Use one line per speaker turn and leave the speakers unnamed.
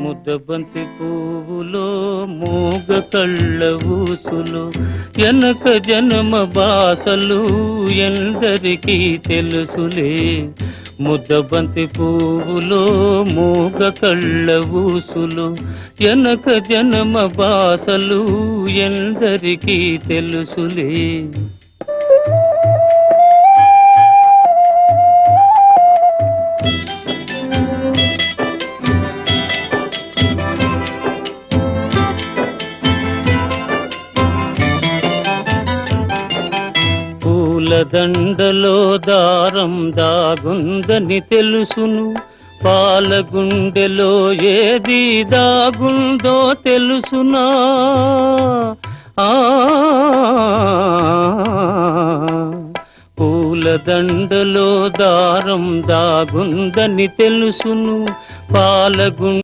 ముద్దబంతి పువ్వులో మూగ కళ్ళ ఊసులు ఎనక జన్మ బాసలు ఎందరికీ తెలుసులే. ముద్దబంతి పువ్వులో మూగ కళ్ళ ఊసులు ఎనక జన్మ బాసలు ఎందరికీ తెలుసులే. దండలో దారం దాగుందని తెలుసును, పాలగుండెలో ఏది దాగుందో తెలుసునా. పూలదండలో దారం దాగుందని తెలుసును, పాలగుండె